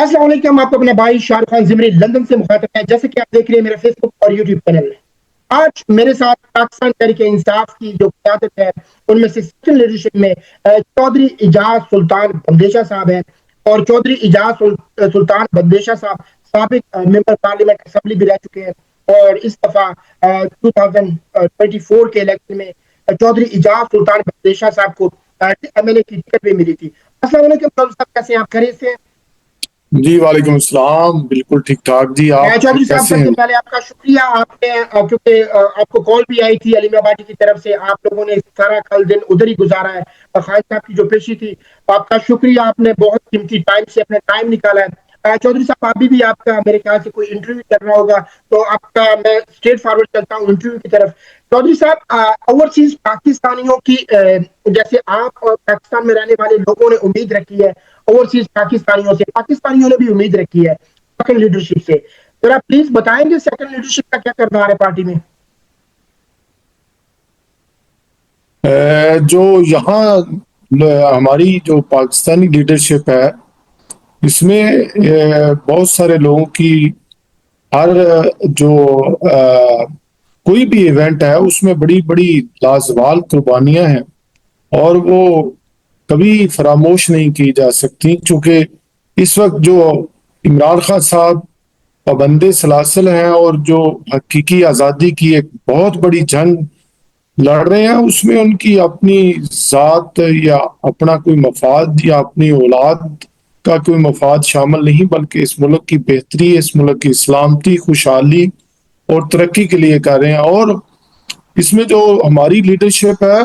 السلام علیکم، آپ کو اپنا بھائی شاہ رخ خان زمری لندن سے مخاطب ہے. جیسے کہ آپ دیکھ رہے ہیں میرے فیس بک اور یوٹیوب چینل میں آج میرے ساتھ پاکستان تحریک انصاف کی جو قیادت ہے ان میں سے سیکنڈ لیڈرشپ میں چودھری اعجاز سلطان بندیشا صاحب ہیں. اور چودھری اعجاز سلطان بندیشا صاحب سابق ممبر پارلیمنٹ اسمبلی بھی رہ چکے ہیں. اور اس دفعہ 2024 کے الیکشن میں چودھری اعجاز سلطان بندیشا صاحب کو ایم ایل اے کی ٹکٹ بھی ملی تھی. السلام علیکم چودھری صاحب، کیسے ہیں آپ؟ خیریت سے ہیں؟ جی وعلیکم السلام، بالکل ٹھیک ٹھاک. جی آپ چودھری صاحب کیسے سب ہیں؟ سے پہلے آپ کا شکریہ. آپ نے کیونکہ آپ کو کال بھی آئی تھی علیم آبادی کی طرف سے، آپ لوگوں نے سارا کل دن ادھر ہی گزارا ہے. خالد صاحب کی جو پیشی تھی، آپ کا شکریہ، آپ نے بہت قیمتی ٹائم سے اپنا ٹائم نکالا ہے. چودھری صاحب ابھی بھی آپ کا میرے خیال سے کوئی انٹرویو کر رہا ہوگا، تو آپ کا میں اسٹریٹ فارورڈ چلتا ہوں انٹرویو کی طرف. چودھری صاحب، اوورسیز پاکستانیوں کی جیسے آپ اور پاکستان میں رہنے والے لوگوں نے امید رکھی ہے، اوورسیز پاکستانیوں نے بھی امید رکھی ہے سیکنڈ لیڈرشپ سے. ذرا پلیز بتائیں گے سیکنڈ لیڈرشپ کا کیا کردار ہے پارٹی میں؟ جو یہاں ہماری جو پاکستانی لیڈرشپ ہے، اس میں بہت سارے لوگوں کی ہر جو کوئی بھی ایونٹ ہے اس میں بڑی بڑی لازوال قربانیاں ہیں، اور وہ کبھی فراموش نہیں کی جا سکتی. چونکہ اس وقت جو عمران خان صاحب پابند سلاسل ہیں اور جو حقیقی آزادی کی ایک بہت بڑی جنگ لڑ رہے ہیں، اس میں ان کی اپنی ذات یا اپنا کوئی مفاد یا اپنی اولاد کا کوئی مفاد شامل نہیں، بلکہ اس ملک کی بہتری، اس ملک کی سلامتی، خوشحالی اور ترقی کے لیے کر رہے ہیں. اور اس میں جو ہماری لیڈرشپ ہے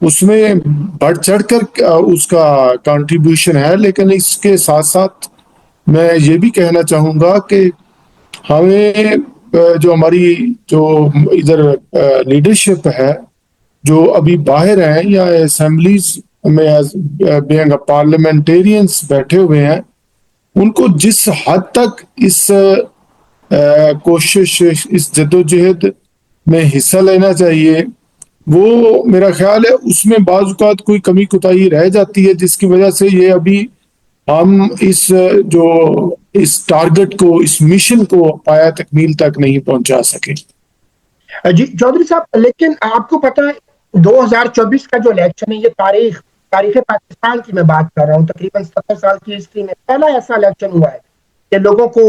اس میں بڑھ چڑھ کر اس کا کنٹریبیوشن ہے. لیکن اس کے ساتھ ساتھ میں یہ بھی کہنا چاہوں گا کہ ہمیں جو ہماری جو ادھر لیڈرشپ ہے، جو ابھی باہر ہیں یا اسمبلیز میں پارلیمنٹیرینز بیٹھے ہوئے ہیں، ان کو جس حد تک اس کوشش، اس جدوجہد میں حصہ لینا چاہیے، وہ میرا خیال ہے اس میں بعض اوقات کوئی کمی کوتاہی رہ جاتی ہے، جس کی وجہ سے یہ ابھی ہم اس ٹارگٹ کو، اس مشن کو پایا تکمیل تک نہیں پہنچا سکے. جی چودھری صاحب، لیکن آپ کو پتا ہے 2024 کا جو الیکشن ہے، یہ تاریخ پاکستان کی میں بات کر رہا ہوں، تقریباً 70 سال کی ہسٹری میں پہلا ایسا الیکشن ہوا ہے کہ لوگوں کو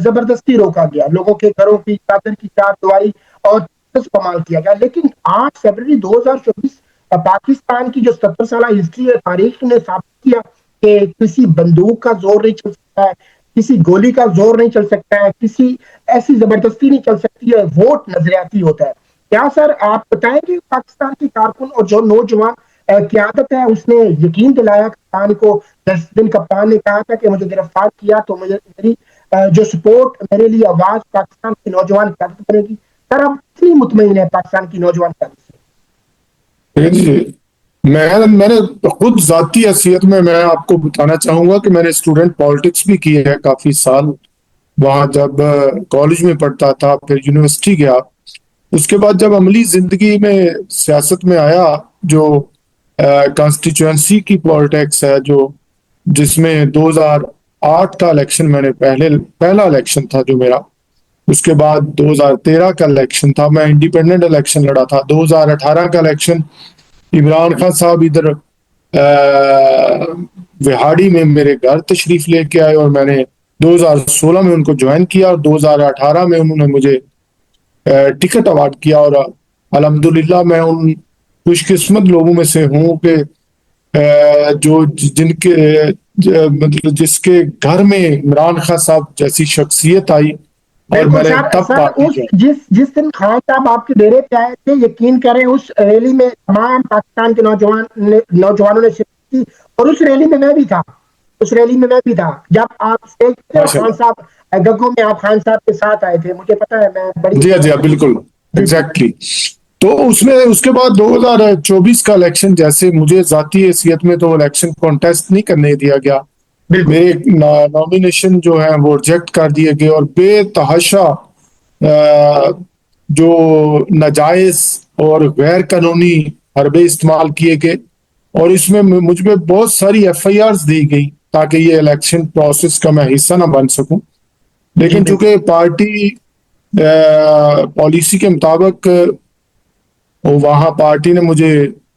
زبردستی روکا گیا، لوگوں کے گھروں کی چادر کی چار دیواری اور استعمال کیا گیا. لیکن 8 فروری 2024 پاکستان کی جو 70 سالہ ہسٹری ہے، تاریخ نے ثابت کیا کہ کسی بندوق کا زور نہیں چل سکتا ہے، کسی گولی کا زور نہیں چل سکتا ہے، کسی ایسی زبردستی نہیں چل سکتی ہے. ووٹ نظریاتی ہوتا ہے. کیا سر آپ بتائیں گے پاکستان کی کارکن اور جو نوجوان قیادت ہے اس نے یقین دلایا کپتان کو؟ 10 دن کپتان نے کہا تھا کہ مجھے گرفتار کیا تو مجھے میری جو سپورٹ، میرے لیے آواز پاکستان کی نوجوان قیادت بنے گی. سر آپ کتنی مطمئن ہے پاکستان کی نوجوان قیادت سے؟ جی، میں نے خود ذاتی حیثیت میں آپ کو بتانا چاہوں گا کہ میں نے اسٹوڈنٹ پالیٹکس بھی کی ہے کافی سال. وہاں جب کالج میں پڑھتا تھا، پھر یونیورسٹی گیا. اس کے بعد جب عملی زندگی میں سیاست میں آیا، جو کانسٹیچوئنسی کی پالیٹکس ہے، جس میں 2008 کا الیکشن میں نے پہلا الیکشن تھا جو میرا. اس کے بعد 2013 کا الیکشن تھا، میں انڈیپینڈنٹ الیکشن لڑا تھا. 2018 کا الیکشن عمران خان صاحب ادھر وہاڑی میں میرے گھر تشریف لے کے آئے، اور میں نے 2016 میں ان کو جوائن کیا، اور 2018 میں انہوں نے مجھے ٹکٹ اوارڈ کیا. اور الحمدللہ میں ان خوش قسمت لوگوں میں سے ہوں کہ جو جن کے مطلب جس کے گھر میں عمران خان صاحب جیسی شخصیت آئی، اور بالکل میں نے سر. تب سر پارٹی اس کیا. جس دن خان صاحب آپ کے ڈیرے پہ آئے تھے، یقین کریں اس ریلی میں تمام پاکستان کے نوجوانوں نے شرکت کی. اور اس ریلی میں میں بھی تھا، اس ریلی میں میں بھی تھا جب آپ اسٹیج پہ اور ماشاء خان اللہ. صاحب گگوں میں آپ خان صاحب کے ساتھ آئے تھے. مجھے پتا ہے، میں بڑی جی ہاں، جی ہاں، بالکل جی جی ایگزیکٹلی. تو اس کے بعد 2024 کا الیکشن، جیسے مجھے ذاتی حیثیت میں تو الیکشن کانٹیسٹ نہیں کرنے دیا گیا. بالکل میرے نامینیشن جو ہیں وہ ریجیکٹ کر دیے گئے، اور بے تحاشا جو ناجائز اور غیر قانونی حربے استعمال کیے گئے. اور اس میں مجھ پہ بہت ساری ایف آئی آرز دی گئی. تاکہ یہ الیکشن پروسیس کا میں حصہ نہ بن سکوں، لیکن چونکہ پارٹی پالیسی کے مطابق وہاں پارٹی نے مجھے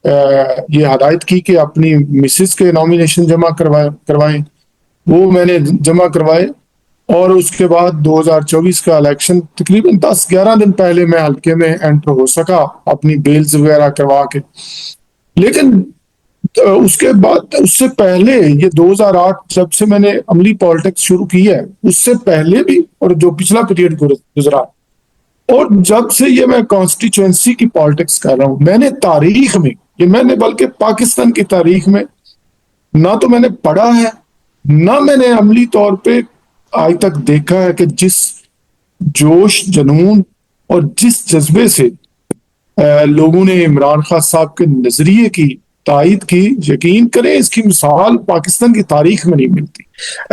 یہ ہدایت کی کہ اپنی مسز کے نامینیشن جمع کروائیں، وہ میں نے جمع کروائے، اور اس کے بعد 2024 کا الیکشن تقریباً 10-11 دن پہلے میں حلقے میں انٹر ہو سکا اپنی بیلز وغیرہ کروا کے۔ لیکن اس کے بعد، اس سے پہلے، یہ 2008 جب سے میں نے عملی پالیٹکس شروع کی ہے، اس سے پہلے بھی اور جو پچھلا پیریڈ گزرا، اور جب سے یہ میں کانسٹیچوئنسی کی پالیٹکس کر رہا ہوں، میں نے تاریخ میں، یہ میں نے بلکہ پاکستان کی تاریخ میں نہ تو میں نے پڑھا ہے، نہ میں نے عملی طور پہ آج تک دیکھا ہے کہ جس جوش، جنون اور جس جذبے سے لوگوں نے عمران خان صاحب کے نظریے کی تائید کی، یقین کریں اس کی مثال پاکستان کی تاریخ میں نہیں ملتی،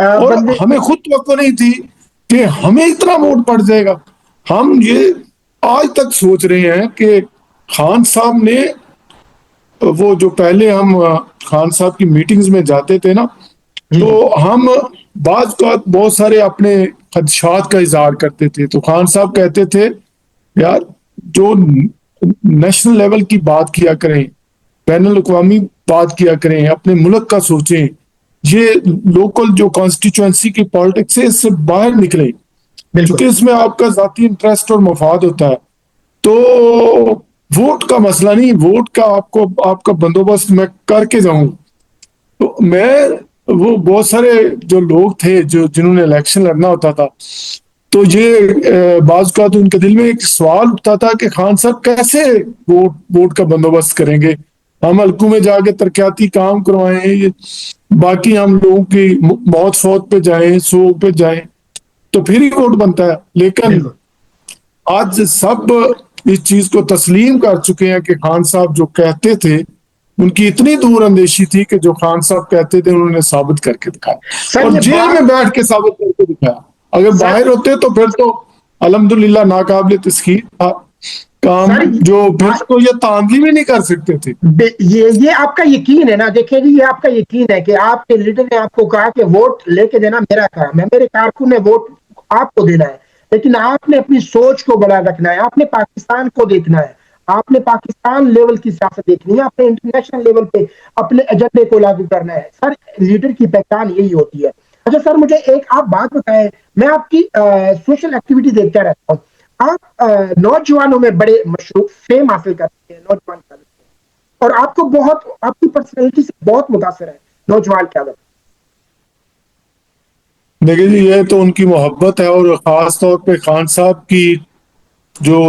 اور ہمیں خود توقع نہیں تھی کہ ہمیں اتنا ووٹ پڑ جائے گا۔ ہم یہ آج تک سوچ رہے ہیں کہ خان صاحب نے، وہ جو پہلے ہم خان صاحب کی میٹنگز میں جاتے تھے نا، تو ہم بعض بہت سارے اپنے خدشات کا اظہار کرتے تھے، تو خان صاحب کہتے تھے یار جو نیشنل لیول کی بات کیا کریں، بین الاقوامی بات کیا کریں، اپنے ملک کا سوچیں، یہ لوکل جو کانسٹیچوئنسی کی پالیٹکس ہے اس سے باہر نکلیں، کیونکہ اس میں آپ کا ذاتی انٹرسٹ اور مفاد ہوتا ہے۔ تو ووٹ کا مسئلہ نہیں، ووٹ کا آپ کا بندوبست میں کر کے جاؤں۔ تو میں، وہ بہت سارے جو لوگ تھے جنہوں نے الیکشن لڑنا ہوتا تھا، تو یہ بعض کا تو ان کے دل میں ایک سوال اٹھتا تھا کہ خان صاحب کیسے ووٹ کا بندوبست کریں گے، ہم حلقوں میں جا کے ترقیاتی کام کروائیں، باقی ہم لوگوں کی موت فوت پہ جائیں، سوگ پہ جائیں، تو پھر ہی ووٹ بنتا ہے۔ لیکن آج سب اس چیز کو تسلیم کر چکے ہیں کہ خان صاحب جو کہتے تھے، ان کی اتنی دور اندیشی تھی کہ جو خان صاحب کہتے تھے انہوں نے ثابت کر کے دکھایا، اور جیل میں بیٹھ کے ثابت کر کے دکھایا۔ اگر باہر ہوتے تو پھر تو الحمدللہ ناقابل تسخیر تھا کام، جو پھر تو یہ تعمیر بھی نہیں کر سکتے تھے۔ یہ آپ کا یقین ہے نا، دیکھیں جی، یہ آپ کا یقین ہے کہ آپ کے لیڈر نے آپ کو کہا کہ ووٹ لے کے دینا میرا کام ہے، میرے کارکن نے ووٹ آپ کو دینا ہے، لیکن آپ نے اپنی سوچ کو بڑا رکھنا ہے، آپ نے پاکستان کو دیکھنا ہے، آپ نے پاکستان لیول کی سیاست دیکھنی ہے، آپ نے انٹرنیشنل لیول پہ اپنے ایجنڈے کو لاگو کرنا ہے۔ سر، لیڈر کی پہچان یہی ہوتی ہے۔ اچھا سر، مجھے ایک آپ بات بتائیں، میں آپ کی سوشل ایکٹیویٹی دیکھتا رہتا ہوں، آپ نوجوانوں میں بڑے مشروف فیم حاصل کرتے ہیں، نوجوان کرتے ہیں، اور آپ کو بہت، آپ کی پرسنالٹی سے بہت متاثر ہے نوجوان کی عادت۔ دیکھیے جی، یہ تو ان کی محبت ہے، اور خاص طور پہ خان صاحب کی جو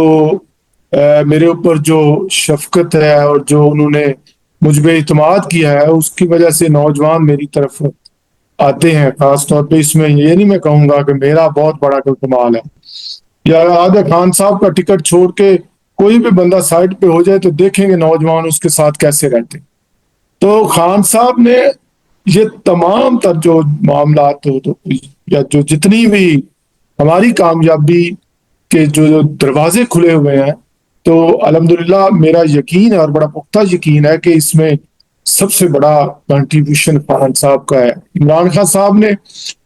میرے اوپر جو شفقت ہے اور جو انہوں نے مجھ پہ اعتماد کیا ہے، اس کی وجہ سے نوجوان میری طرف آتے ہیں۔ خاص طور پہ اس میں یہ نہیں میں کہوں گا کہ میرا بہت بڑا کوئی کمال ہے، یا آدھے خان صاحب کا ٹکٹ چھوڑ کے کوئی بھی بندہ سائڈ پہ ہو جائے تو دیکھیں گے نوجوان اس کے ساتھ کیسے رہتے۔ تو خان صاحب نے یہ تمام تر جو معاملات یا جو جتنی بھی ہماری کامیابی کے جو دروازے کھلے ہوئے ہیں، تو الحمدللہ میرا یقین ہے، اور بڑا پختہ یقین ہے، کہ اس میں سب سے بڑا کنٹریبیوشن خان صاحب کا ہے۔ عمران خان صاحب نے،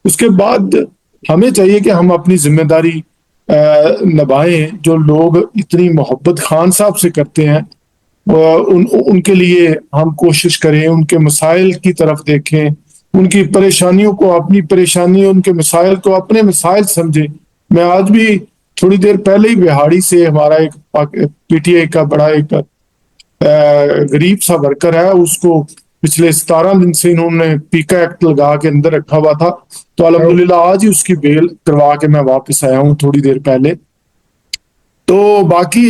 اس کے بعد ہمیں چاہیے کہ ہم اپنی ذمہ داری نبھائیں، جو لوگ اتنی محبت خان صاحب سے کرتے ہیں، ان کے لیے ہم کوشش کریں، ان کے مسائل کی طرف دیکھیں، ان کی پریشانیوں کو اپنی پریشانی، ان کے مسائل کو اپنے مسائل سمجھیں۔ میں آج بھی تھوڑی دیر پہلے ہی بہاڑی سے ہمارا ایک پی ٹی آئی کا بڑا ایک غریب سا ورکر ہے، اس کو پچھلے 17 دن سے انہوں نے پیکا ایکٹ لگا کے اندر رکھا ہوا تھا، تو الحمدللہ آج ہی اس کی بیل کروا کے میں واپس آیا ہوں تھوڑی دیر پہلے۔ تو باقی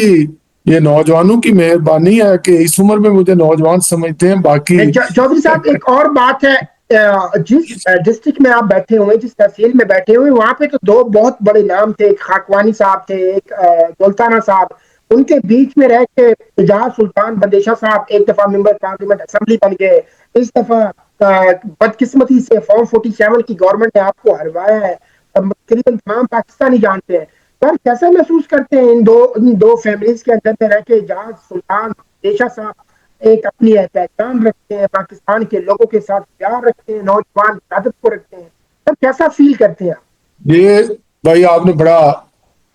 یہ نوجوانوں کی مہربانی ہے کہ اس عمر میں مجھے نوجوان سمجھتے ہیں۔ باقی چودھری صاحب، ایک اور بات ہے، جس ڈسٹرکٹ میں آپ بیٹھے ہوئے، جس تحصیل میں بیٹھے ہوئے، وہاں پہ تو دو بہت بڑے نام تھے، ایک خاکوانی صاحب تھے، ایک دولتانہ صاحب، ان کے بیچ میں رہ کے اعجاز سلطان بندیشہ صاحب ایک دفعہ ممبر پارلیمنٹ اسمبلی بن گئے، اس دفعہ بدقسمتی سے فارم 47 کی گورنمنٹ نے آپ کو ہروایا ہے، تقریباً تمام پاکستانی جانتے ہیں۔ سر، کیسا محسوس کرتے ہیں ان دو فیملیز کے اندر میں رہ کے، اعجاز سلطان بندیشہ صاحب ایک اپنی پہچان رکھتے ہیں، پاکستان کے لوگوں کے ساتھ پیار رکھتے ہیں، نوجوان قیادت کو رکھتے ہیں، تب کیسا فیل کرتے ہیں آپ؟ یہ بھائی آپ نے بڑا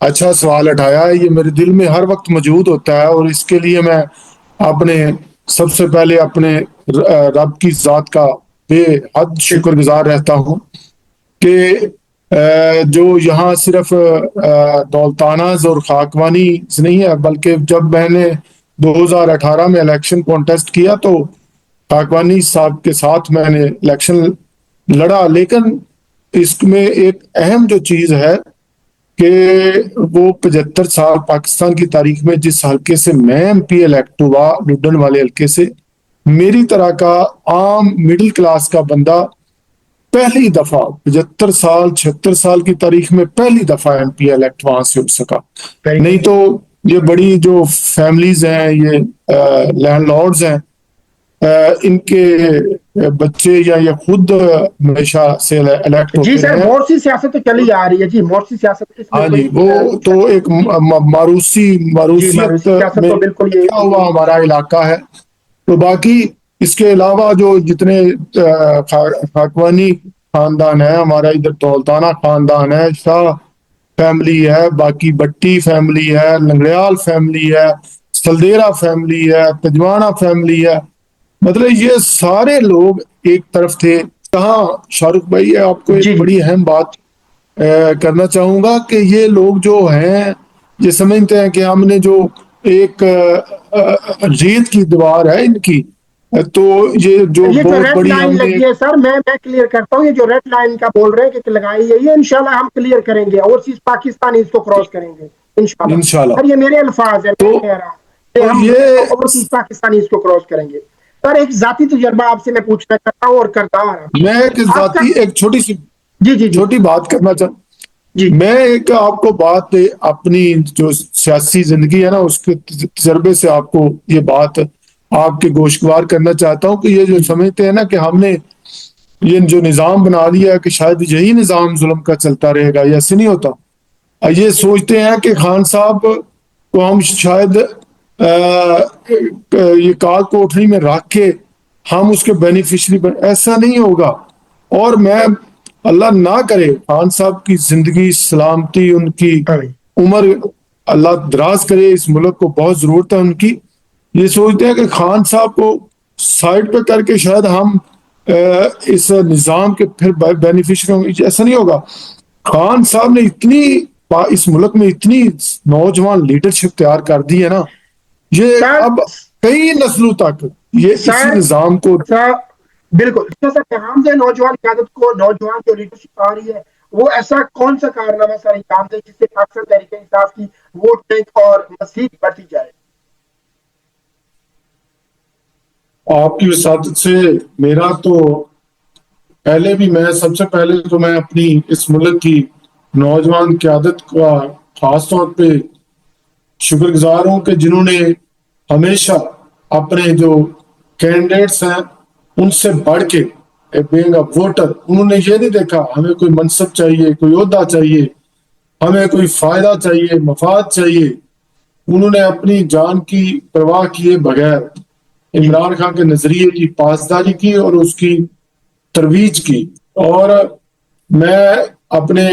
اچھا سوال اٹھایا ہے، یہ میرے دل میں ہر وقت موجود ہوتا ہے، اور اس کے لیے میں اپنے سب سے پہلے اپنے رب کی ذات کا بے حد شکر بالکل گزار رہتا ہوں کہ جو یہاں صرف دولتانز اور خاکوانی نہیں ہے، بلکہ جب میں نے 2018 میں الیکشن کانٹیسٹ کیا تو خاکوانی صاحب کے ساتھ میں نے الیکشن لڑا، لیکن اس میں ایک اہم جو چیز ہے کہ وہ 75 سال پاکستان کی تاریخ میں جس حلقے سے میں ایم پی الیکٹ ہوا، لڈن والے حلقے سے، میری طرح کا عام مڈل کلاس کا بندہ پہلی دفعہ 75 سال 76 سال کی تاریخ میں پہلی دفعہ ایم پی الیکٹ وہاں سے ہو سکا۔ ویری نہیں گڈ. تو یہ بڑی جو فیملیز ہیں، یہ لینڈ لارڈز ہیں، ان کے بچے یا یہ خود ہمیشہ سے الیکٹ جی ہوتے سر، رہے ہیں۔ بہت سی سیاست تو چلی آ رہی ہے جی، بہت سی سیاست اس میں ہاں کوئی جی، وہ تو ایک جی ماروثیت ماروثی سیاست میں تو بالکل یہ لکھا ہوا ہمارا علاقہ ہے۔ تو باقی اس کے علاوہ جو جتنے خاکوانی خاندان ہے، ہمارا ادھر دولتانہ خاندان ہے، شاہ فیملی ہے، باقی بٹی فیملی ہے، لنگڑیال فیملی ہے، سلدیرا فیملی ہے، تجوانہ فیملی ہے، مطلب یہ سارے لوگ ایک طرف تھے۔ کہاں شاہ رخ بھائی، آپ کو ایک جی جی بڑی اہم بات کرنا چاہوں گا کہ یہ لوگ جو ہیں یہ سمجھتے ہیں کہ ہم نے جو ایک ریت کی دیوار ہے ان کی، تو یہ جو یہ جو بہت ریڈ بڑی لائن ہم نے لگی ہے سر، میں کلیئر کرتا ہوں، یہ جو ریڈ لائن کا بول رہے ہیں کہ لگائی ہے، یہ انشاءاللہ ہم کلیئر کریں گے، اور چیز پاکستانی اس کو کراس کریں گے انشاءاللہ. انشاءاللہ سر یہ میرے الفاظ ہیں، میں تو کہہ رہا ہوں کہ اور ہم یہ اور چیز پاکستانی اس کو کراس کریں گے. سر ایک ذاتی تجربہ آپ سے میں پوچھنا چاہتا ہوں اور کرتا ہوں میں ایک آپ کا. ذاتی ایک جی جی جی چھوٹی بات کرنا چاہتا ہوں۔ جی میں ایک آپ کو بات اپنی جو سیاسی زندگی ہے نا اس کے تجربے سے آپ کو یہ بات آپ کے گوشگوار کرنا چاہتا ہوں کہ یہ جو سمجھتے ہیں نا کہ ہم نے یہ جو نظام بنا لیا ہے کہ شاید یہی نظام ظلم کا چلتا رہے گا، یہ ایسے نہیں ہوتا۔ یہ سوچتے ہیں کہ خان صاحب کو ہم شاید یہ کال کوٹری میں رکھ کے ہم اس کے بینیفیشری ایسا نہیں ہوگا۔ اور میں اللہ نہ کرے خان صاحب کی زندگی سلامتی، ان کی آمین. عمر اللہ دراز کرے، اس ملک کو بہت ضرورت ہے ان کی۔ یہ سوچتے ہیں کہ خان صاحب کو سائڈ پہ کر کے شاید ہم اس نظام کے پھر بینیفیشری ہوں گے، ایسا نہیں ہوگا۔ خان صاحب نے اس ملک میں اتنی نوجوان لیڈرشپ تیار کر دی ہے نا، یہ سر اب کئی نسلوں تک یہ اسی سر نظام کو سر بالکل سر، پیغام دے نوجوان قیادت کو، نوجوان جو لیڈرشپ آ رہی ہے، وہ ایسا کون سا کارنامہ سر انجام دے جس سے پاکستان تحریک انصاف کی ووٹ بینک اور مزید بڑھتی جائے؟ آپ کی وساطت سے میرا تو پہلے بھی میں سب سے پہلے تو میں اپنی اس ملک کی نوجوان قیادت کا خاص طور پہ شکر گزار ہوں کہ جنہوں نے ہمیشہ اپنے جو کینڈیڈیٹس ہیں ان سے بڑھ کے بینگ اے ووٹر، انہوں نے یہ نہیں دیکھا ہمیں کوئی منصب چاہیے، کوئی عہدہ چاہیے، ہمیں کوئی فائدہ چاہیے، مفاد چاہیے، انہوں نے اپنی جان کی پرواہ کیے بغیر جی عمران خان کے نظریے کی پاسداری کی اور اس کی ترویج کی۔ اور میں اپنے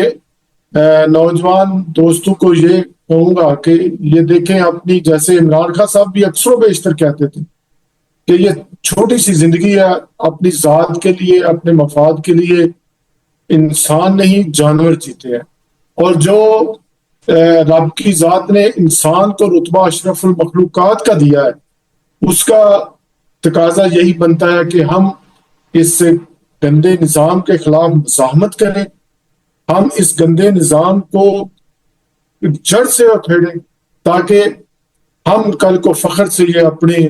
نوجوان دوستوں کو یہ کہوں گا کہ یہ دیکھیں اپنی، جیسے عمران خان صاحب بھی اکثر و بیشتر کہتے تھے کہ یہ چھوٹی سی زندگی ہے، اپنی ذات کے لیے اپنے مفاد کے لیے انسان نہیں جانور جیتے ہیں، اور جو رب کی ذات نے انسان کو رتبہ اشرف المخلوقات کا دیا ہے، اس کا تقاضا یہی بنتا ہے کہ ہم اس گندے نظام کے خلاف مزاحمت کریں، ہم اس گندے نظام کو جڑ سے اکھیڑیں، تاکہ ہم کل کو فخر سے یہ اپنے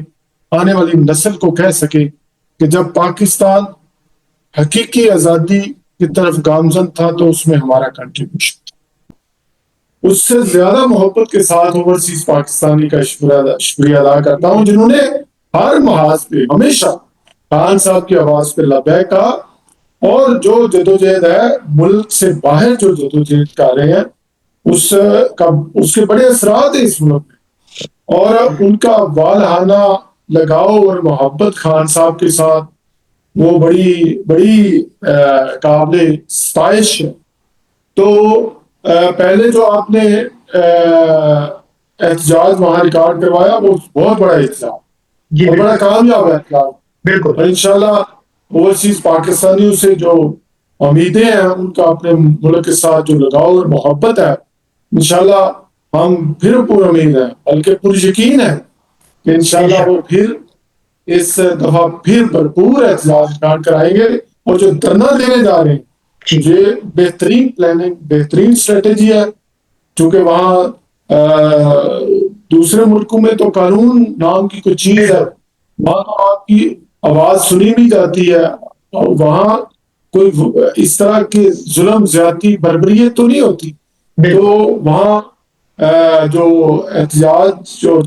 آنے والی نسل کو کہہ سکیں کہ جب پاکستان حقیقی آزادی کی طرف گامزن تھا تو اس میں ہمارا کنٹریبیوشن تھا۔ اس سے زیادہ محبت کے ساتھ اوورسیز پاکستانی کا شکریہ ادا کرتا ہوں جنہوں نے ہر محاذ پہ ہمیشہ خان صاحب کی آواز پہ لبیک کہا، اور جو جدوجہد ہے ملک سے باہر جو جدوجہد کر رہے ہیں اس کے بڑے اثرات ہیں اس ملک میں، اور ان کا والہانہ لگاؤ اور محبت خان صاحب کے ساتھ وہ بڑی بڑی قابل ستائش ہے. تو پہلے جو آپ نے احتجاج وہاں ریکارڈ کروایا وہ بہت بڑا احتجاج جی اور بڑا کامیاب احتجاج. بالکل اور انشاءاللہ اوورسیز پاکستانیوں سے جو امیدیں ہیں ان کا اپنے ملک کے ساتھ جو لگاؤ اور محبت ہے انشاءاللہ ہم پھر پر امید ہیں بلکہ پر یقین ہے کہ انشاءاللہ وہ پھر اس دفعہ پھر بھرپور احتجاج ریکارڈ کرائیں گے. اور جو دھرنا دینے جا رہے ہیں یہ بہترین پلاننگ بہترین اسٹریٹجی ہے چونکہ وہاں دوسرے ملکوں میں تو قانون نام کی کوئی چیز ہے وہاں تو آپ کی آواز سنی بھی جاتی ہے اور وہاں کوئی اس طرح کے ظلم زیادتی بربریت تو نہیں ہوتی. تو وہاں جو احتجاج جو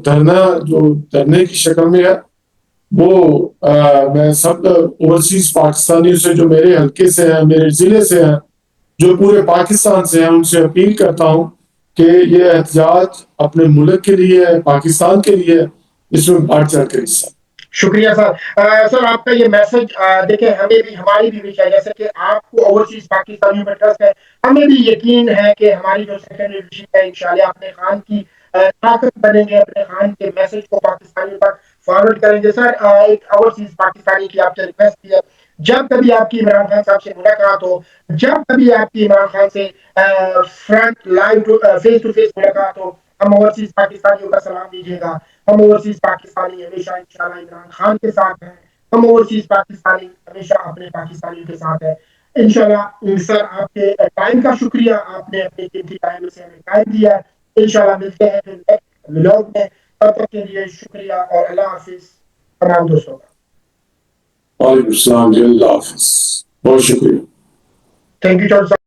دھرنے کی شکل میں ہے وہ میں سب اوورسیز پاکستانیوں سے جو میرے حلقے سے ہیں میرے ضلع سے ہیں جو پورے پاکستان سے ہیں ان سے اپیل کرتا ہوں کہ یہ احتجاج اپنے ملک کے لیے پاکستان کے لیے اس میں بڑھ چڑھ کر حصہ. شکریہ سر. سر آپ کا یہ میسج دیکھیں ہمیں بھی ہماری بھی وش ہے جیسے کہ آپ کو اوورسیز پاکستانیوں میں ٹرسٹ ہے ہمیں بھی یقین ہے کہ ہماری جو سیکنڈ لیڈرشپ ہے انشاءاللہ اپنے خان کی طاقت بنیں گے اپنے خان کے میسج کو پاکستانیوں تک فارورڈ کریں گے. سر ایک اوورسیز پاکستانی کی آپ سے ریکویسٹ کی ہے جب کبھی آپ کی عمران خان صاحب سے ملاقات ہو جب کبھی آپ کی عمران خان سے front live face to face ملاقات ہو ہم اوورسیز پاکستانیوں کا سلام دیجیے گا. ہم اوورسیز پاکستانی ہمیشہ انشاءاللہ عمران خان کے ساتھ ہیں. ہم اوورسیز پاکستانی ہمیشہ اپنے پاکستانیوں کے ساتھ ہیں انشاءاللہ. سر آپ کے ٹائم کا شکریہ آپ نے اپنے قیمتی ٹائم سے ہمیں ٹائم دیا. انشاءاللہ ملتے ہیں پھر نیکسٹ ولاگ میں تب تک کے لیے شکریہ اور اللہ حافظ تمام دوستوں کا. وعلیکم السلام جی اللہ حافظ. بہت شکریہ. Thank you.